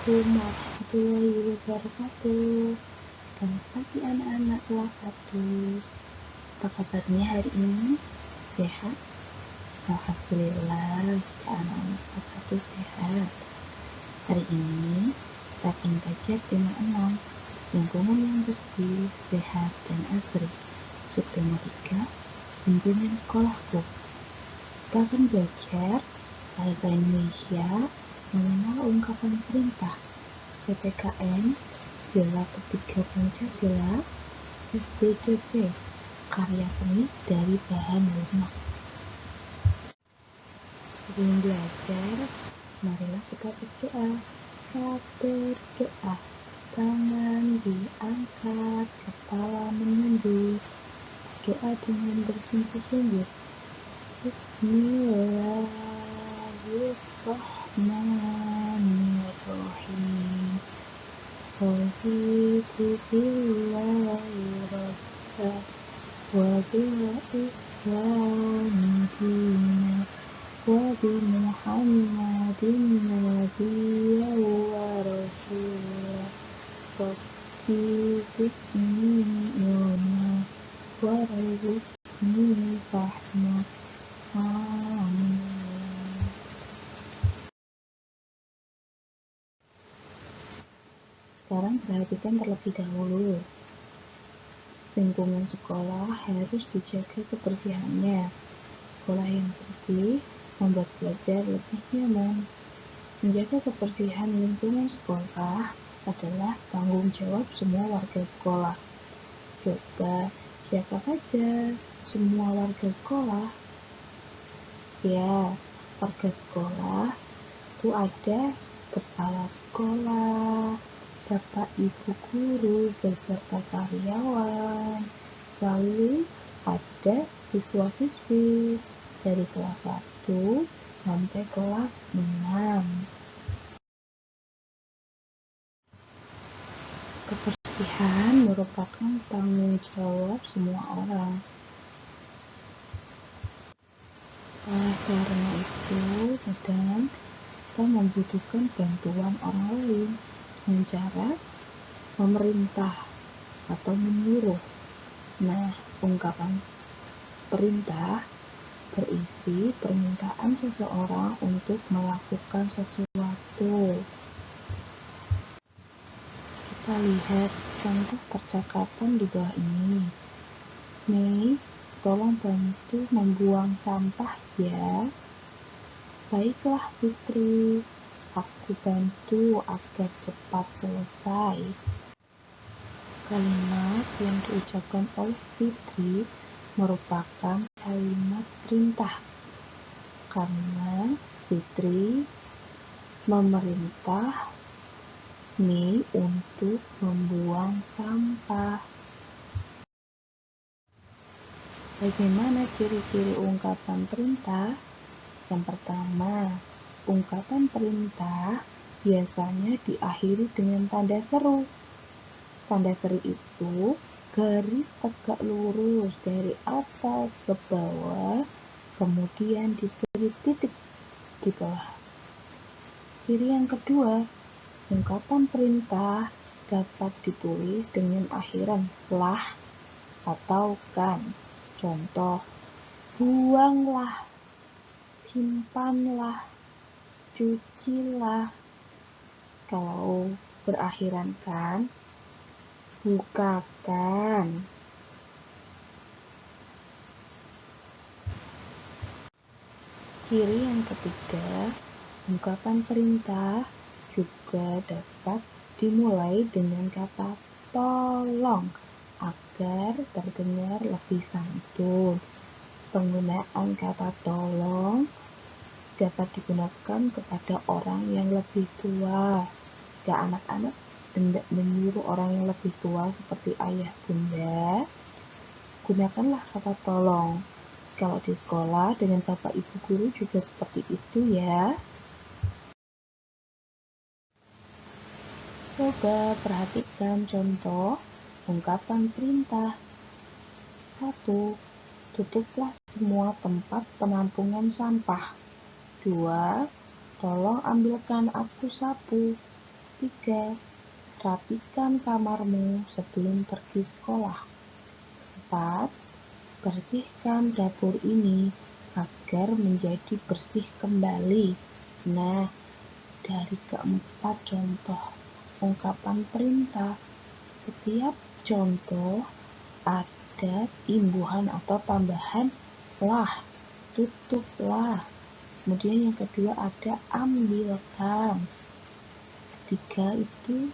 Assalamualaikum warahmatullahi wabarakatuh. Selamat pagi anak-anak kelas 1. Apa kabarnya hari ini? Sehat? Alhamdulillah, jika anak-anak kelas 1 sehat. Hari ini kita akan belajar tema 6, lingkungan yang bersih, sehat, dan asri. Subtema 3, lingkungan sekolahku. Kita akan belajar bahasa Indonesia, mengenal ungkapan perintah, PPKN, sila ketiga Pancasila, SBDP, karya seni dari bahan lunak. Sebelum belajar, marilah kita berdoa. Kita berdoa, tangan diangkat, kepala menunduk, doa dengan bersungguh-sungguh. Bismillahirrahmanirrahim. Raditu billahi rabba wa bil islami dina wa bi Muhammadin nabiyya wa rasulah. Rabbi zidni ilma warzuqni fahma. Amin. Sekarang perhatikan terlebih dahulu. Lingkungan sekolah harus dijaga kebersihannya. Sekolah yang bersih membuat belajar lebih nyaman. Menjaga kebersihan lingkungan sekolah adalah tanggung jawab semua warga sekolah. Coba, siapa saja semua warga sekolah? Ya, warga sekolah itu ada kepala sekolah, bapak ibu guru beserta karyawan, lalu ada siswa-siswi dari kelas 1 sampai kelas 6. Kebersihan merupakan tanggung jawab semua orang. Oleh karena itu, kadang kita membutuhkan bantuan orang lain dengan cara memerintah atau menyuruh. Nah, ungkapan perintah berisi permintaan seseorang untuk melakukan sesuatu. Kita lihat contoh percakapan di bawah ini. Mei, tolong bantu membuang sampah ya. Baiklah Fitri, aku bantu agar cepat selesai. Kalimat yang diucapkan oleh Fitri merupakan kalimat perintah karena Fitri memerintah Mei untuk membuang sampah. Bagaimana ciri-ciri ungkapan perintah? Yang pertama, ungkapan perintah biasanya diakhiri dengan tanda seru. Tanda seru itu garis tegak lurus dari atas ke bawah, kemudian diberi titik di bawah. Ciri yang kedua, ungkapan perintah dapat ditulis dengan akhiran lah atau kan. Contoh, buanglah, simpanlah, cucilah. Kalau berakhiran kan, bukakan. Ciri yang ketiga, ungkapan perintah juga dapat dimulai dengan kata tolong agar terdengar lebih santun. Penggunaan kata tolong dapat digunakan kepada orang yang lebih tua. Jika anak-anak hendak menyuruh orang yang lebih tua seperti ayah bunda, gunakanlah kata tolong. Kalau di sekolah dengan bapak ibu guru juga seperti itu ya. Coba perhatikan contoh ungkapan perintah. 1. Tutuplah semua tempat penampungan sampah. 2. Tolong ambilkan aku sapu. 3. Rapikan kamarmu sebelum pergi sekolah. 4. Bersihkan dapur ini agar menjadi bersih kembali. Nah, dari keempat contoh ungkapan perintah, setiap contoh ada imbuhan atau tambahan lah, tutuplah. Kemudian yang kedua ada ambilkan. Ketiga itu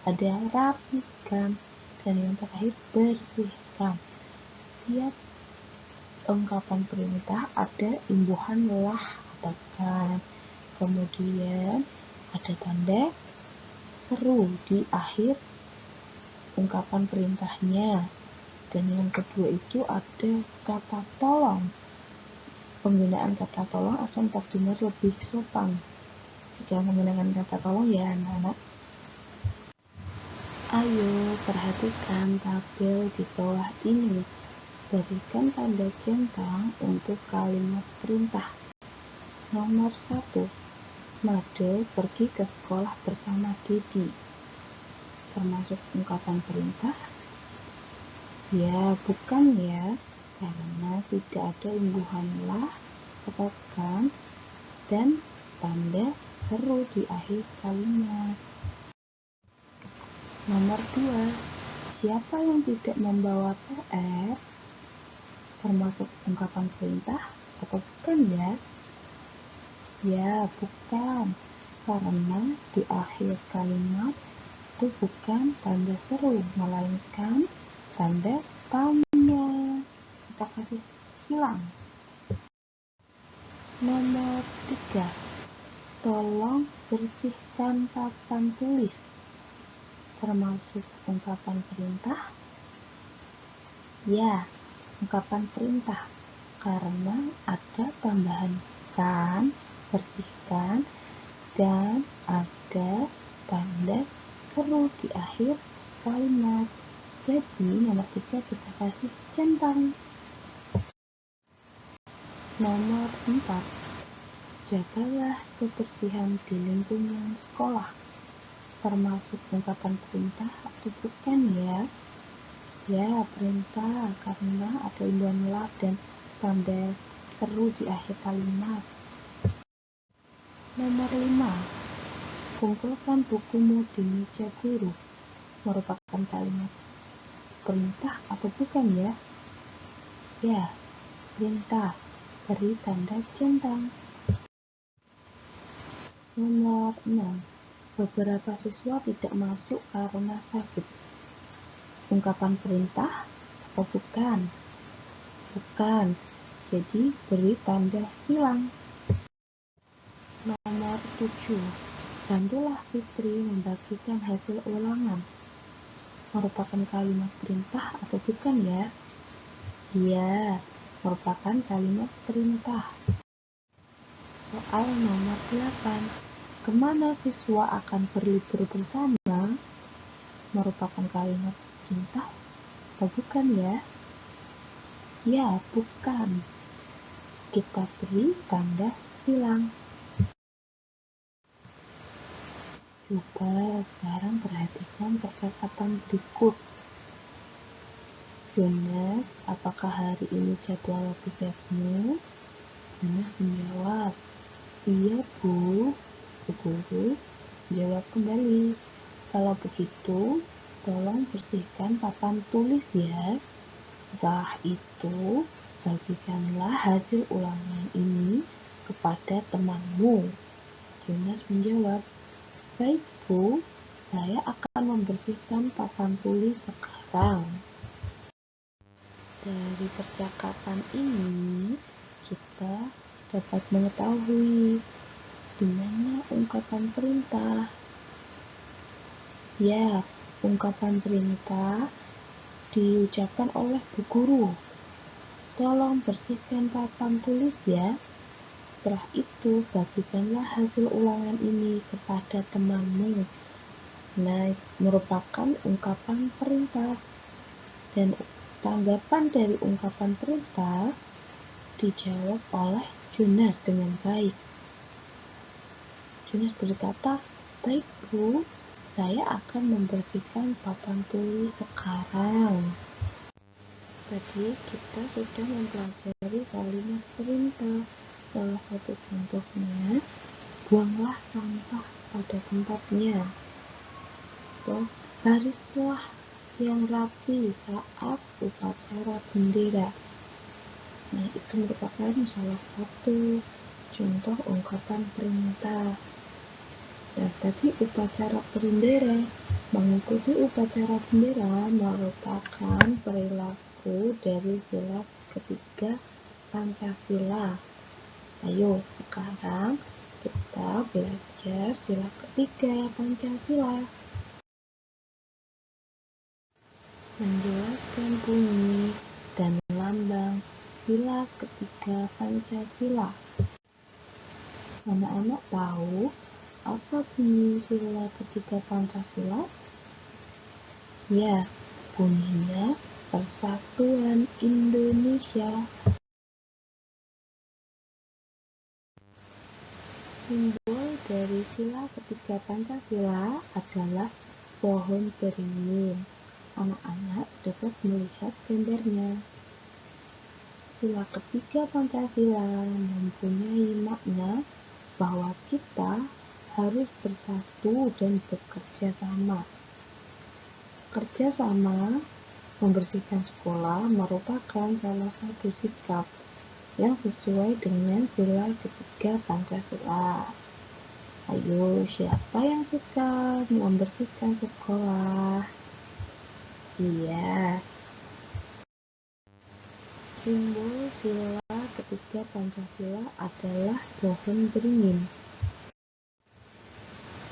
ada rapikan. Dan yang terakhir bersihkan. Setiap ungkapan perintah ada imbuhan lah atau kan. Kemudian ada tanda seru di akhir ungkapan perintahnya. Dan yang kedua itu ada kata tolong. Penggunaan kata tolong akan terdengar lebih sopan jika menggunakan kata tolong ya anak-anak. Ayo perhatikan tabel di bawah ini. Berikan tanda centang untuk kalimat perintah. Nomor 1. Made pergi ke sekolah bersama Dedi. Termasuk ungkapan perintah? Ya, bukan ya, karena tidak ada imbuhan lah atau kan dan tanda seru di akhir kalimat. Nomor 2. Siapa yang tidak membawa PR? Termasuk ungkapan perintah atau bukan ya? Ya, bukan. Karena di akhir kalimat itu bukan tanda seru, melainkan tanda tanya. Kita kasih silang. Nomor 3. Tolong bersihkan papan tulis. Termasuk ungkapan perintah? Ya, ungkapan perintah. Karena ada tambahan kan, bersihkan, dan ada tanda seru di akhir kalimat. Jadi nomor 3 kita kasih centang. Nomor 4. Jagalah kebersihan di lingkungan sekolah. Termasuk ungkapan perintah atau bukan ya? Ya, perintah karena ada imbuhan lah dan tanda seru di akhir kalimat. Nomor 5. Kumpulkan bukumu di meja guru. Merupakan kalimat perintah atau bukan ya? Ya, perintah. Beri tanda centang. Nomor 6. Beberapa siswa tidak masuk karena sakit. Ungkapan perintah atau bukan? Bukan. Jadi beri tanda silang. Nomor 7. Bantulah Fitri membagikan hasil ulangan. Merupakan kalimat perintah atau bukan ya? Iya, merupakan kalimat perintah. Soal nomor 8. Kemana siswa akan berlibur bersama? Merupakan kalimat perintah atau bukan ya? Ya, bukan. Kita beri tanda silang. Coba sekarang perhatikan percakapan berikut. Jonas, apakah hari ini jadwal pijatmu? Jonas menjawab, iya Bu. Bu guru jawab kembali, kalau begitu tolong bersihkan papan tulis ya. Setelah itu bagikanlah hasil ulangan ini kepada temanmu. Jonas menjawab, baik Bu, saya akan membersihkan papan tulis sekarang. Dari percakapan ini, kita dapat mengetahui di mana ungkapan perintah. Ya, ungkapan perintah diucapkan oleh bu guru. Tolong bersihkan papan tulis ya. Setelah itu, bagikanlah hasil ulangan ini kepada temanmu. Nah, merupakan ungkapan perintah. Dan tanggapan dari ungkapan perintah dijawab oleh Jonas dengan baik. Jonas berkata, baik Bu, Saya akan membersihkan papan tulis sekarang. Tadi kita sudah mempelajari kalimat perintah. Salah satu contohnya, buanglah sampah pada tempatnya. Atau barislah yang rapi saat upacara bendera. Nah, itu merupakan salah satu contoh ungkapan perintah. Nah, tadi upacara bendera. Mengikuti upacara bendera merupakan perilaku dari sila ketiga Pancasila. Ayo, sekarang kita belajar sila ketiga Pancasila. Menjelaskan bunyi dan lambang sila ketiga Pancasila. Anak-anak tahu apa bunyi sila ketiga Pancasila? Ya, bunyinya Persatuan Indonesia. Simbol dari sila ketiga Pancasila adalah pohon beringin. Anak-anak dapat melihat gambarnya. Sila ketiga Pancasila mempunyai makna bahwa kita harus bersatu dan bekerja sama. Kerja sama membersihkan sekolah merupakan salah satu sikap yang sesuai dengan sila ketiga Pancasila. Ayo, siapa yang suka membersihkan sekolah? Iya. Simbol sila ketiga Pancasila adalah pohon beringin.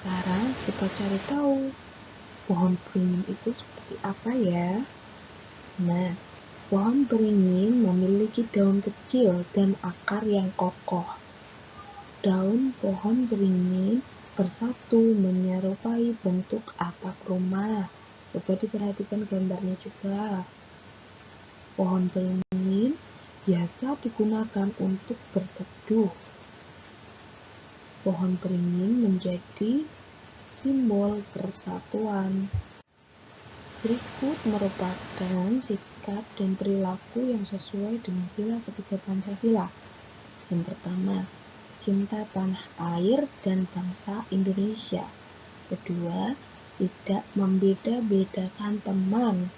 Sekarang kita cari tahu pohon beringin itu seperti apa ya? Nah, pohon beringin memiliki daun kecil dan akar yang kokoh. Daun pohon beringin bersatu menyerupai bentuk atap rumah. Coba diperhatikan gambarnya juga. Pohon beringin biasa digunakan untuk berteduh. Pohon beringin menjadi simbol persatuan. Berikut merupakan sikap dan perilaku yang sesuai dengan sila ketiga Pancasila. Yang pertama, cinta tanah air dan bangsa Indonesia. Kedua, tidak membeda-bedakan teman.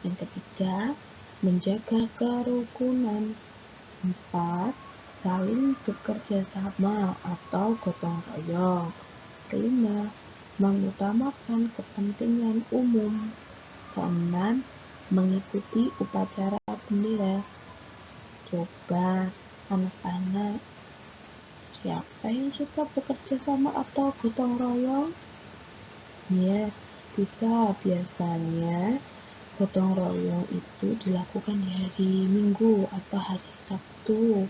Yang ketiga, menjaga kerukunan. 4. Saling bekerja sama atau gotong royong. Kelima, mengutamakan kepentingan umum. Keenam, mengikuti upacara bendera. Coba anak-anak, siapa yang suka bekerja sama atau gotong royong? Ya, bisa. Biasanya gotong royong itu dilakukan di hari Minggu atau hari Sabtu.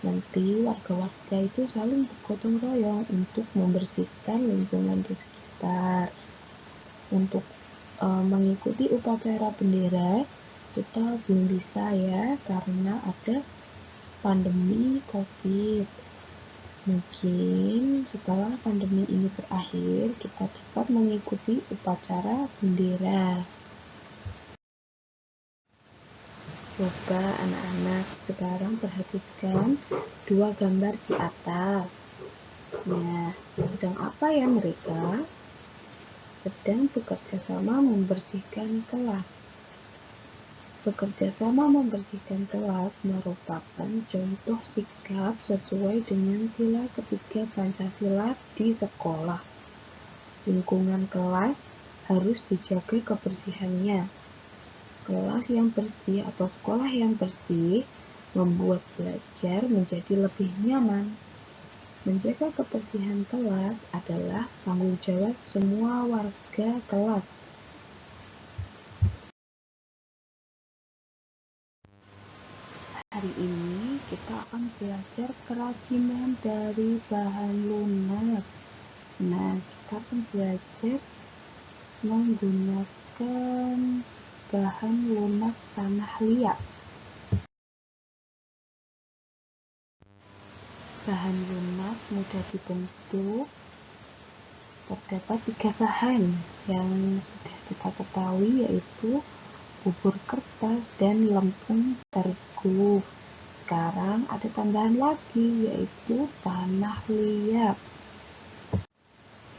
Nanti warga-warga itu saling bergotong royong untuk membersihkan lingkungan di sekitar. Untuk mengikuti upacara bendera, kita belum bisa ya, karena ada pandemi COVID. Mungkin setelah pandemi ini berakhir, kita dapat mengikuti upacara bendera. Coba anak-anak sekarang perhatikan dua gambar di atas. Nah, sedang apa ya mereka? Sedang bekerja sama membersihkan kelas. Bekerja sama membersihkan kelas merupakan contoh sikap sesuai dengan sila ketiga Pancasila di sekolah. Lingkungan kelas harus dijaga kebersihannya. Kelas yang bersih atau sekolah yang bersih membuat belajar menjadi lebih nyaman. Menjaga kebersihan kelas adalah tanggung jawab semua warga kelas. Hari ini kita akan belajar kerajinan dari bahan lunak. Nah, kita akan belajar menggunakan bahan lunak tanah liat. Bahan lunak mudah dibentuk, Terdapat 3 bahan yang sudah kita ketahui, yaitu bubur kertas dan lempung terigu. Sekarang ada tambahan lagi, yaitu tanah liat.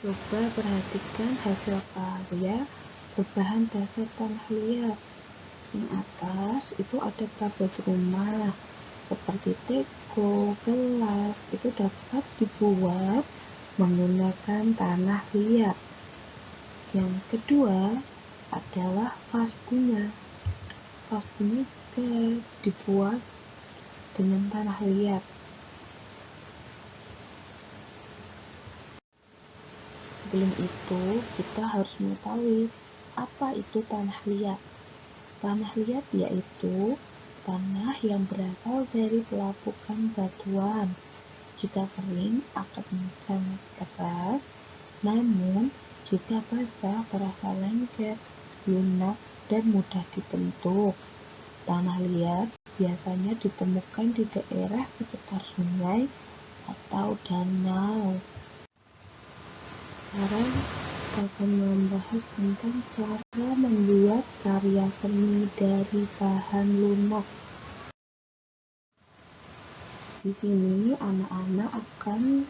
Coba perhatikan hasil karya berbahan dasar tanah liat. Yang atas itu ada perabot rumah seperti teko, gelas, itu dapat dibuat menggunakan tanah liat. Yang kedua adalah vas bunga. Vas bunga juga dibuat dengan tanah liat. Sebelum itu, kita harus mengetahui apa itu tanah liat. Tanah liat yaitu tanah yang berasal dari pelapukan batuan. Jika kering akan sangat keras, namun jika basah terasa lengket, lunak, dan mudah dibentuk. Tanah liat biasanya ditemukan di daerah sekitar sungai atau danau. Sekarang kita akan membahas tentang cara membuat karya seni dari bahan lunak. Di sini anak-anak akan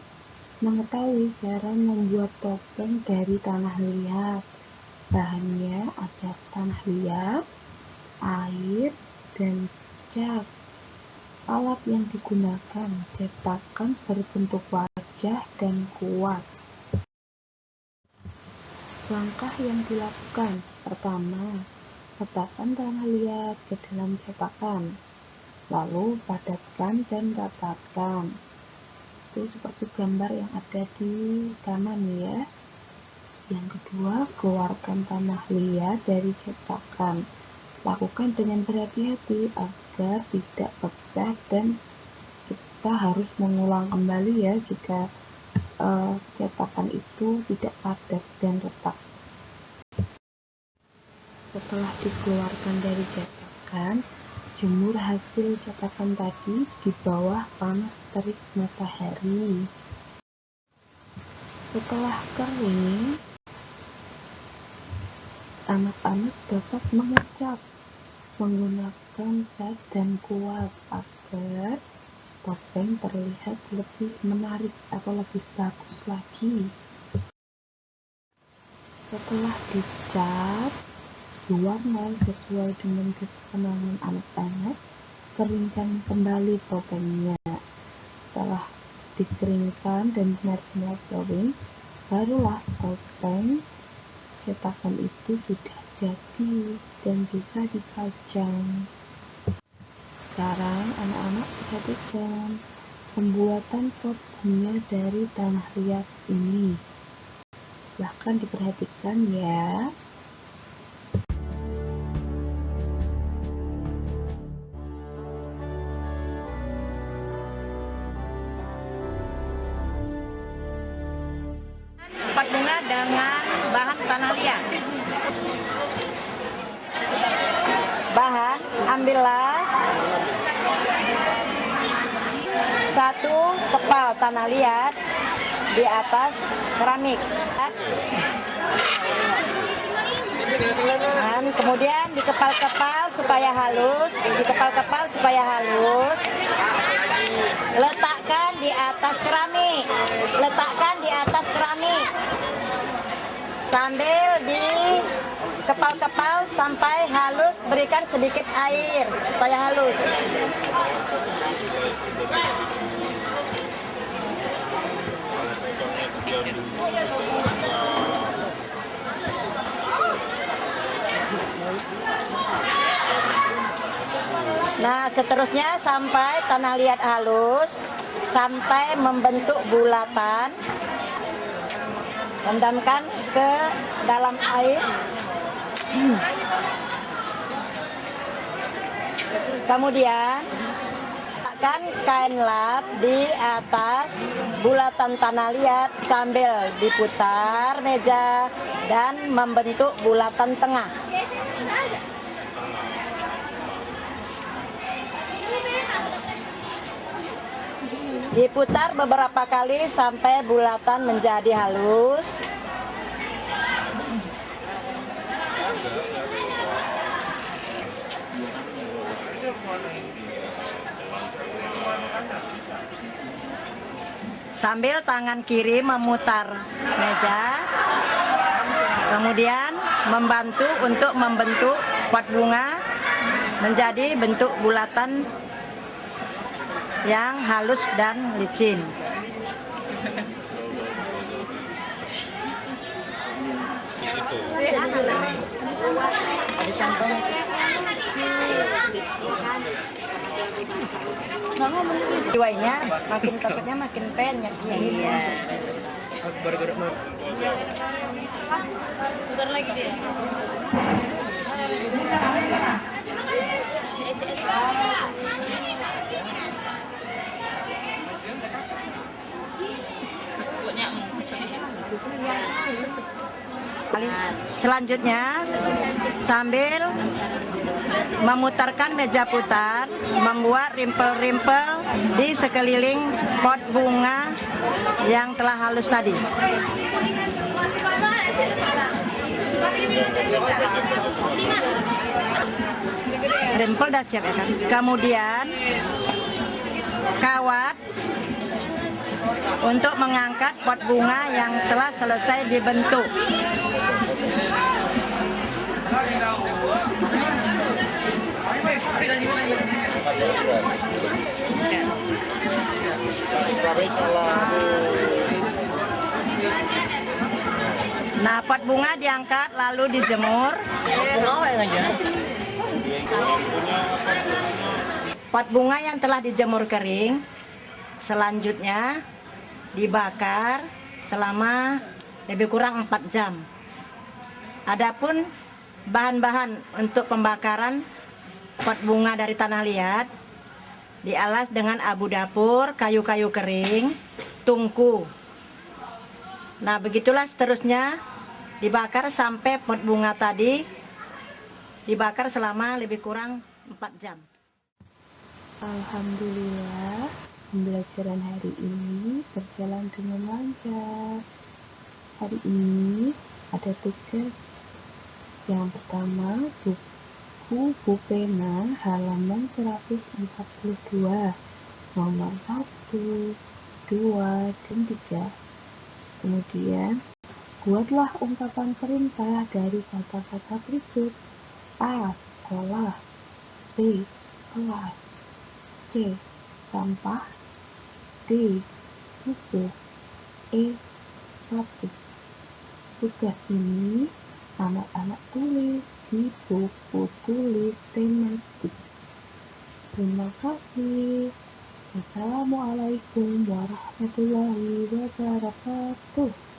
mengetahui cara membuat topeng dari tanah liat. Bahannya ada tanah liat, air, dan cat. Alat yang digunakan cetakan berbentuk wajah dan kuas. Langkah yang dilakukan: pertama, letakkan tanah liat ke dalam cetakan, lalu padatkan dan ratakan. Itu seperti gambar yang ada di kanan ya. Yang kedua, keluarkan tanah liat dari cetakan. Lakukan dengan berhati-hati agar tidak pecah, dan kita harus mengulang kembali ya jika cetakan itu tidak padat dan retak. Setelah dikeluarkan dari cetakan, jemur hasil cetakan tadi di bawah panas terik matahari. Setelah kering, anak-anak dapat mengecat menggunakan cat dan kuas agar topeng terlihat lebih menarik atau lebih bagus lagi. Setelah dicat, diwarna sesuai dengan kesenangan anak-anak, keringkan kembali topengnya. Setelah dikeringkan dan benar-benar kering, barulah topeng cetakan itu sudah jadi dan bisa dipajang. Sekarang anak-anak perhatikan pembuatan pot bunga dari tanah liat ini. Silahkan diperhatikan ya. Pot bunga dengan bahan tanah liat. Bahan, ambillah 1 kepal tanah liat di atas keramik. Dan kemudian dikepal-kepal supaya halus, letakkan di atas keramik, sambil dikepal-kepal sampai halus, berikan sedikit air supaya halus. Nah, seterusnya sampai tanah liat halus, sampai membentuk bulatan. Rendamkan ke dalam air. Kemudian letakkan kain lap di atas bulatan tanah liat sambil diputar meja dan membentuk bulatan tengah. Diputar beberapa kali sampai bulatan menjadi halus. Sambil tangan kiri memutar meja, kemudian membantu untuk membentuk pot bunga menjadi bentuk bulatan yang halus dan licin. Jiwanya makin takutnya makin penyet. Iya. Putar lagi dia. Selanjutnya, sambil memutarkan meja putar, membuat rimpel-rimpel di sekeliling pot bunga yang telah halus tadi. Rimpel dah siap ya kan? Kemudian kawat untuk mengangkat pot bunga yang telah selesai dibentuk. Nah, pot bunga diangkat lalu dijemur. Pot bunga yang telah dijemur kering selanjutnya dibakar selama lebih kurang 4 jam. Adapun bahan-bahan untuk pembakaran pot bunga dari tanah liat dialas dengan abu dapur, kayu-kayu kering, tungku. Nah, begitulah seterusnya dibakar sampai pot bunga tadi dibakar selama lebih kurang 4 jam. Alhamdulillah, pembelajaran hari ini berjalan dengan lancar. Hari ini ada tugas yang pertama, buku pena halaman 142, nomor 1, 2, dan 3. Kemudian, buatlah ungkapan perintah dari kata-kata berikut. A. Sekolah. B. Kelas. C. Sampah. D. Buku. E. Sepatu. Tugas ini anak-anak tulis di buku tulis tematik. Terima kasih. Wassalamualaikum warahmatullahi wabarakatuh.